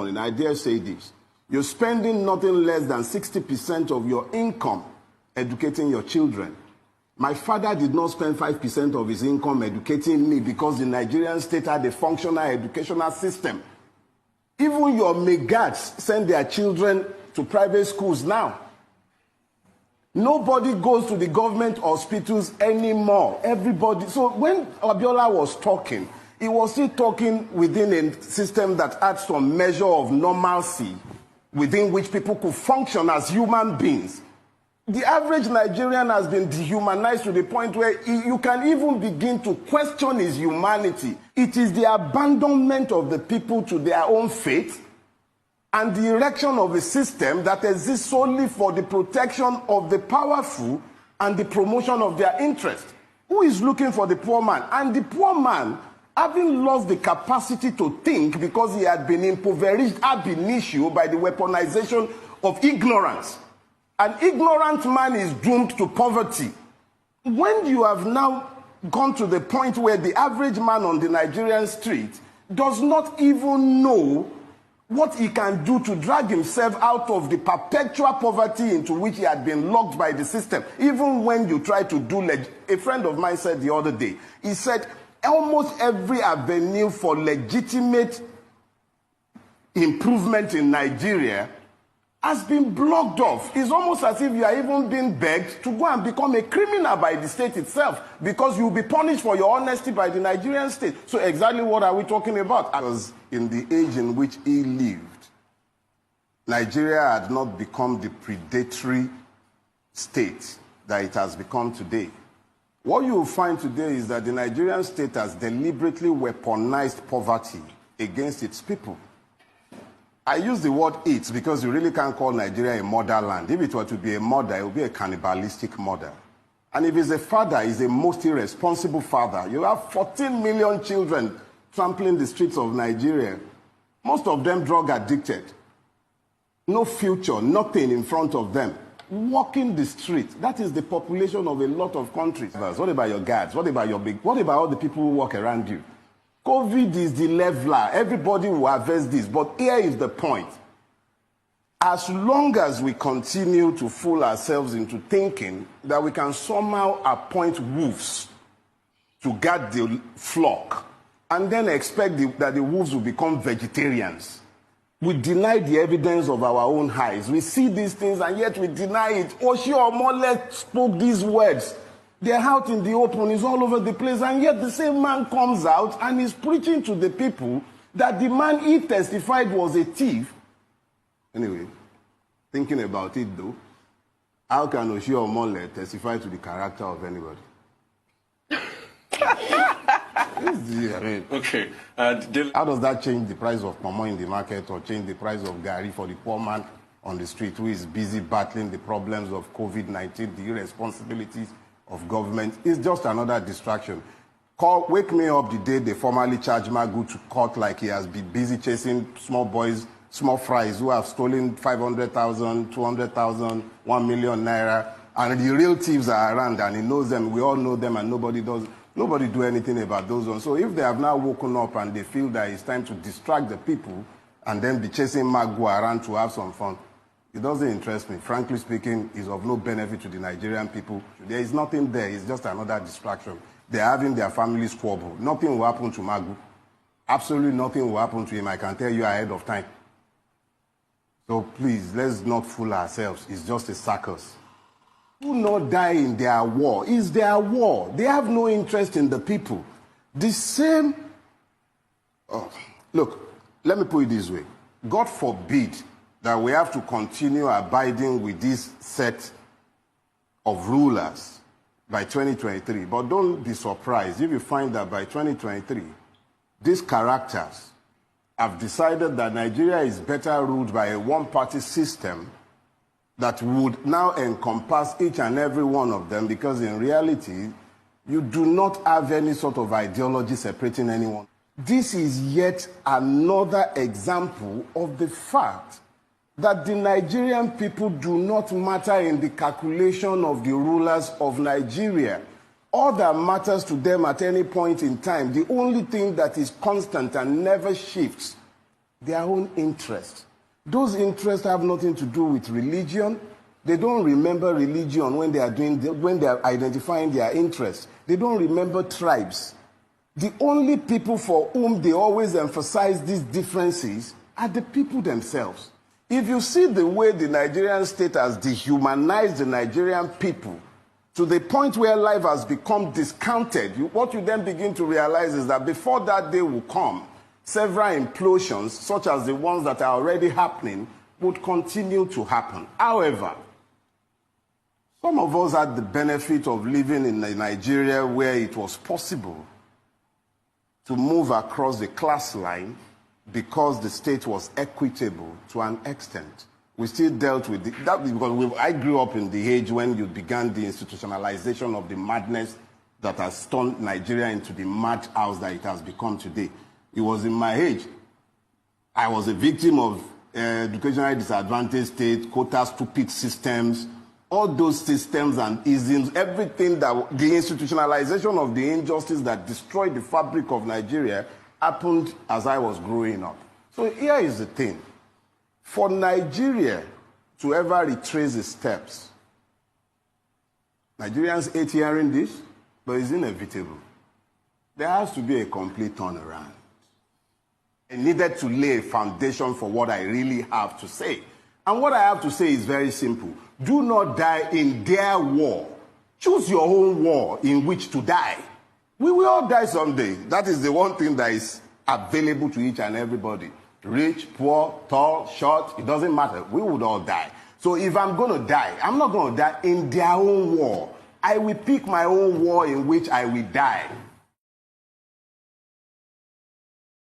and I dare say this, you're spending nothing less than 60% of your income educating your children. My father did not spend 5% of his income educating me because the Nigerian state had a functional educational system. Even your megats send their children to private schools now. Nobody goes to the government hospitals anymore. Everybody. So when Abiola was talking, he was still talking within a system that had some measure of normalcy within which people could function as human beings. The average Nigerian has been dehumanized to the point where you can even begin to question his humanity. It is the abandonment of the people to their own fate and the erection of a system that exists solely for the protection of the powerful and the promotion of their interest. Who is looking for the poor man? And the poor man, having lost the capacity to think because he had been impoverished ab initio by the weaponization of ignorance. An ignorant man is doomed to poverty. When you have now gone to the point where the average man on the Nigerian street does not even know what he can do to drag himself out of the perpetual poverty into which he had been locked by the system, even when you try to do... A friend of mine said the other day, he said, almost every avenue for legitimate improvement in Nigeria has been blocked off. It's almost as if you are even being begged to go and become a criminal by the state itself because you'll be punished for your honesty by the Nigerian state. So exactly what are we talking about? Because in the age in which he lived, Nigeria had not become the predatory state that it has become today. What you will find today is that the Nigerian state has deliberately weaponized poverty against its people. I use the word it because you really can't call Nigeria a motherland. If it were to be a mother, it would be a cannibalistic mother. And if it's a father, it's a most irresponsible father. You have 14 million children trampling the streets of Nigeria, most of them drug addicted. No future, nothing in front of them. Walking the street, that is the population of a lot of countries. What about your guards? What about all the people who walk around you? COVID is the leveler. Everybody will harvest this. But here is the point. As long as we continue to fool ourselves into thinking that we can somehow appoint wolves to guard the flock and then expect that the wolves will become vegetarians, we deny the evidence of our own eyes. We see these things and yet we deny it. Oshie Omole spoke these words. They're out in the open, it's all over the place, and yet the same man comes out and is preaching to the people that the man he testified was a thief. Anyway, thinking about it though, how can Oshie Omole testify to the character of anybody? Okay. How does that change the price of pomo in the market or change the price of gari for the poor man on the street who is busy battling the problems of COVID-19, the irresponsibilities of government? It's just another distraction. Wake me up the day they formally charge Magu to court like he has been busy chasing small boys, small fries who have stolen 500,000, 200,000, 1 million naira, and the real thieves are around and he knows them. We all know them and nobody do anything about those ones. So if they have now woken up and they feel that it's time to distract the people and then be chasing Magu around to have some fun, it doesn't interest me. Frankly speaking, it's of no benefit to the Nigerian people. There is nothing there. It's just another distraction. They're having their family squabble. Nothing will happen to Magu. Absolutely nothing will happen to him. I can tell you ahead of time. So please, let's not fool ourselves. It's just a circus. Do not die in their war. It's their war. They have no interest in the people. The same... Look, let me put it this way. God forbid that we have to continue abiding with this set of rulers by 2023. But don't be surprised if you find that by 2023, these characters have decided that Nigeria is better ruled by a one-party system that would now encompass each and every one of them, because in reality, you do not have any sort of ideology separating anyone. This is yet another example of the fact that the Nigerian people do not matter in the calculation of the rulers of Nigeria. All that matters to them at any point in time, the only thing that is constant and never shifts, their own interests. Those interests have nothing to do with religion. They don't remember religion when they are identifying their interests. They don't remember tribes. The only people for whom they always emphasize these differences are the people themselves. If you see the way the Nigerian state has dehumanized the Nigerian people to the point where life has become discounted, what you then begin to realize is that before that day will come, several implosions, such as the ones that are already happening, would continue to happen. However, some of us had the benefit of living in Nigeria where it was possible to move across the class line because the state was equitable to an extent. We still dealt with that because I grew up in the age when you began the institutionalization of the madness that has turned Nigeria into the madhouse that it has become today. It was in my age. I was a victim of educationally disadvantaged state, quota stupid systems, all those systems and isms, everything that the institutionalization of the injustice that destroyed the fabric of Nigeria happened as I was growing up. So here is the thing. For Nigeria to ever retrace its steps, Nigerians hate hearing this, but it's inevitable. There has to be a complete turnaround. I needed to lay a foundation for what I really have to say. And what I have to say is very simple. Do not die in their war. Choose your own war in which to die. We will all die someday. That is the one thing that is available to each and everybody. Rich, poor, tall, short, it doesn't matter. We would all die. So if I'm going to die, I'm not going to die in their own war. I will pick my own war in which I will die.